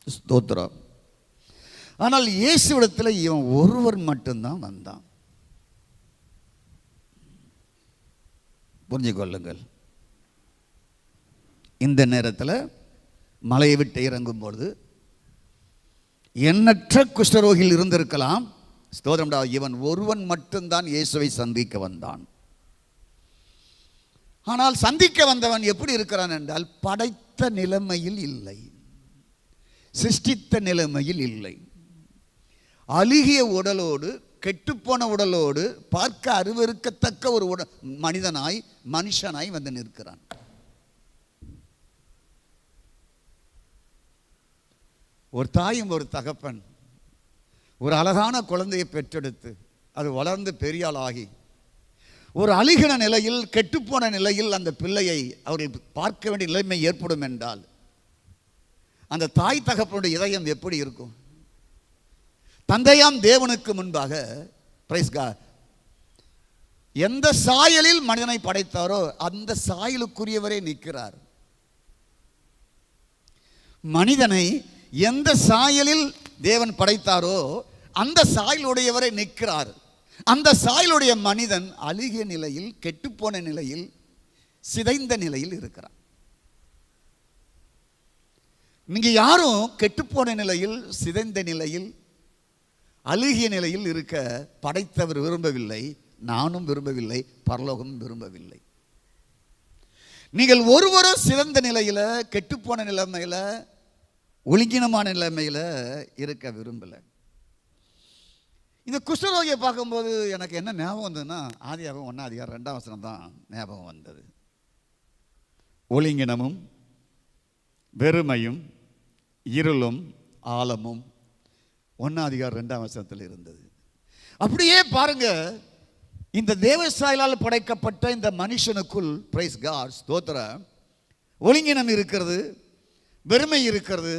ஸ்தோத்திரம். ஆனால் இயேசுவிடத்தில் இவன் ஒருவர் மட்டும்தான் வந்தான். புரிஞ்சுக்கொள்ளுங்கள். இந்த நேரத்தில் மலையை விட்டு இறங்கும்பொழுது எண்ணற்ற குஷ்டரோகிகள் இருந்திருக்கலாம். ஸ்தோத்திரம்டா. இவன் ஒருவன் மட்டும்தான் இயேசுவை சந்திக்க வந்தான். ஆனால் சந்திக்க வந்தவன் எப்படி இருக்கிறான் என்றால், படைத்த நிலைமையில் இல்லை, சிருஷ்டித்த நிலைமையில் இல்லை. அழுகிய உடலோடு, கெட்டுப்போன உடலோடு, பார்க்க அருவருக்கத்தக்க ஒரு மனுஷனாய் வந்து நிற்கிறான். ஒரு தாயும் ஒரு தகப்பன் ஒரு அழகான குழந்தையை பெற்றெடுத்து அது வளர்ந்து பெரியாளாகி ஒரு அழுகின நிலையில், கெட்டுப்போன நிலையில் அந்த பிள்ளையை அவர்கள் பார்க்க வேண்டிய நிலைமை ஏற்படும் என்றால் அந்த தாய் தகப்பனுடைய இதயம் எப்படி இருக்கும்? தந்தையாம் தேவனுக்கு முன்பாக பிரைஸ் காட், எந்த சாயலில் மனிதனை படைத்தாரோ அந்த சாயலுக்குரியவரே நிற்கிறார். மனிதனை எந்த சாயலில் தேவன் படைத்தாரோ அந்த சாயலுடையவரை நிற்கிறார். அந்த சாயலுடைய மனிதன் அழுகிய நிலையில், கெட்டுப்போன நிலையில், சிதைந்த நிலையில் இருக்கிறார். நீங்க யாரும் கெட்டுப்போன நிலையில், சிதைந்த நிலையில், அழுகிய நிலையில் இருக்க படைத்தவர் விரும்பவில்லை, நானும் விரும்பவில்லை, பரலோகம் விரும்பவில்லை. நீங்கள் ஒருவரும் சிறந்த நிலையில, கெட்டுப்போன நிலைமையில, ஒழுங்கினமான நிலைமையில இருக்க விரும்பலை. இந்த குஷ்டரோகியை பார்க்கும்போது எனக்கு என்ன ஞாபகம் வந்ததுன்னா, ஆதியாகமம் 1:2 தான் ஞாபகம் வந்தது. ஒழுங்கினமும் வெறுமையும் இருளும் ஆழமும் 1:2 இருந்தது. அப்படியே பாருங்க, இந்த தேவசாயலால் படைக்கப்பட்ட இந்த மனுஷனுக்குள் பிரைஸ் காட் ஸ்தோத்திரம், ஒழுங்கினம் இருக்கிறது, வெறுமை இருக்கிறது,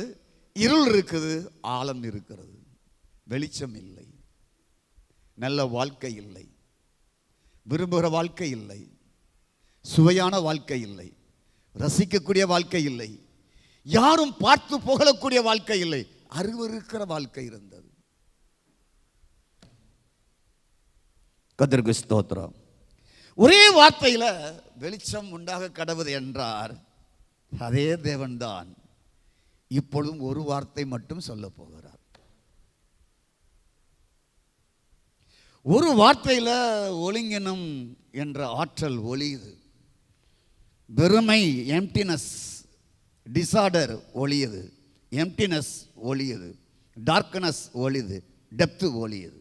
இருள் இருக்குது, ஆழம் இருக்கிறது. வெளிச்சம் இல்லை, நல்ல வாழ்க்கை இல்லை, விரும்புகிற வாழ்க்கை இல்லை, சுவையான வாழ்க்கை இல்லை, ரசிக்கக்கூடிய வாழ்க்கை இல்லை, யாரும் பார்த்து புகழக்கூடிய வாழ்க்கை இல்லை, அருவருக்கிற வாழ்க்கை இருந்தது. கர்த்தருக்கு ஸ்தோத்திரம். ஒரே வார்த்தையில் வெளிச்சம் உண்டாக கடவுது என்றார். அதே தேவன்தான் இப்பொழுதும் ஒரு வார்த்தை மட்டும் சொல்ல போகிறார். ஒரு வார்த்தையில் ஒழுங்கினம் என்ற ஆற்றல் ஒளியுது, வெறுமை எம்டினஸ், டிசார்டர் ஒளியுது, எம்டினஸ் ஒளியுது, டார்க்னஸ் ஒளியுது, டெப்த் ஒளியுது.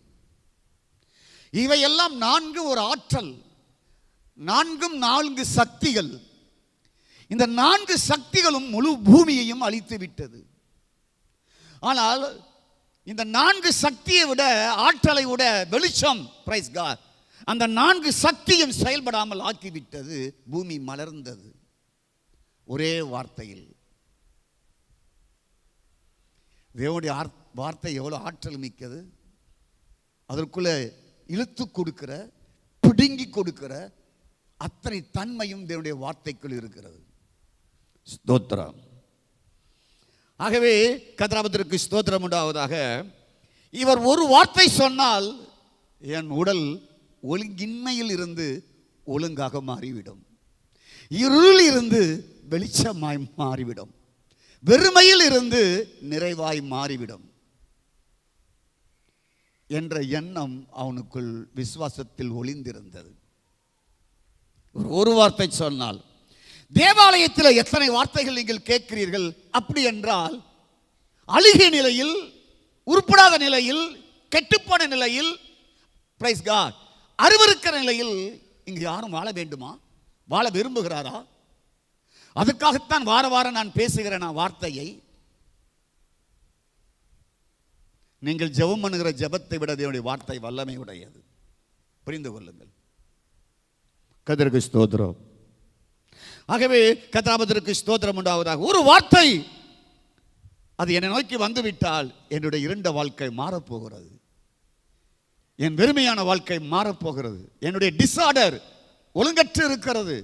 இவையெல்லாம் 4 ஒரு ஆற்றல், 4 சக்திகள். இந்த 4 சக்திகளும் முழு பூமியையும் அழித்து விட்டது. ஆனால் இந்த 4 சக்தியை விட, ஆற்றலை விட வெளிச்சம், பிரைஸ் காட், அந்த 4 சக்தியும் செயல்படாமல் ஆக்கிவிட்டது. பூமி மலர்ந்தது ஒரே வார்த்தையில். தேவனுடைய வார்த்தை எவ்வளவு ஆற்றல் மிக்கது! அதற்குள்ள இழுத்து கொடுக்கிற, பிடுங்கி கொடுக்கிற அத்தனை தன்மையும் தேவனுடைய வார்த்தைக்குள் இருக்கிறது. ஸ்தோத்திரம். ஆகவே கர்த்தருக்கு ஸ்தோத்திரம் உண்டாவதாக. இவர் ஒரு வார்த்தை சொன்னால் என் உடல் ஒழுங்கின்மையில் இருந்து ஒழுங்காக மாறிவிடும், இருளில் இருந்து வெளிச்சமாய் மாறிவிடும், வெறுமையில் இருந்து நிறைவாய் மாறிவிடும் என்ற எண்ணம் அவனுக்குள் விசுவாசத்தில் ஒளிந்திருந்தது. ஒரு வார்த்தை சொன்னால், தேவாலயத்தில் எத்தனை வார்த்தைகள் நீங்கள் கேட்கிறீர்கள்? அப்படி என்றால் அழுகிய நிலையில், உருப்படாத நிலையில், கெட்டுப்போன நிலையில், பிரைஸ் காட், அருவருக்கிற நிலையில் இங்கு யாரும் வாழ வேண்டுமா? வாழ விரும்புகிறாரா? அதுக்காகத்தான் வார வாரம் நான் பேசுகிறேன் வார்த்தையை. நீங்கள் ஜெபம் பண்ணுகிற ஜெபத்தை விட தேவனுடைய வார்த்தை வல்லமை உடையது. புரிந்து கொள்ளுங்கள். கர்த்தருக்கு ஸ்தோத்திரம். ஆகவே கர்த்தருக்கு ஸ்தோத்திரம் உண்டாவதாக. ஒரு வார்த்தை அது என்னை நோக்கி வந்துவிட்டால் என்னுடைய இருண்ட வாழ்க்கை மாறப்போகிறது, என் வெறுமையான வாழ்க்கை மாறப்போகிறது, என்னுடைய டிசார்டர் ஒழுங்கற்று இருக்கிறது,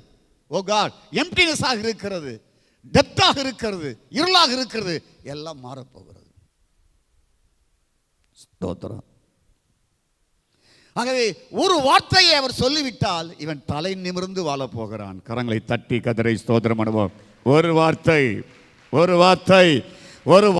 ஓ காட் எம்டினஸ் ஆக இருக்கிறது, டெத்தாக இருக்கிறது, இருளாக இருக்கிறது, எல்லாம் மாறப்போகிறது. ஸ்தோத்திரம். ஆகவே ஒரு வார்த்தையை அவர் சொல்லிவிட்டால் இவன் தலை நிமிர்ந்து வாழப் போகிறான். கரங்களை தட்டி கர்த்தரை ஸ்தோத்திரம் பண்ணுவோம். ஒரு வார்த்தை, ஒரு வார்த்தை, ஒரு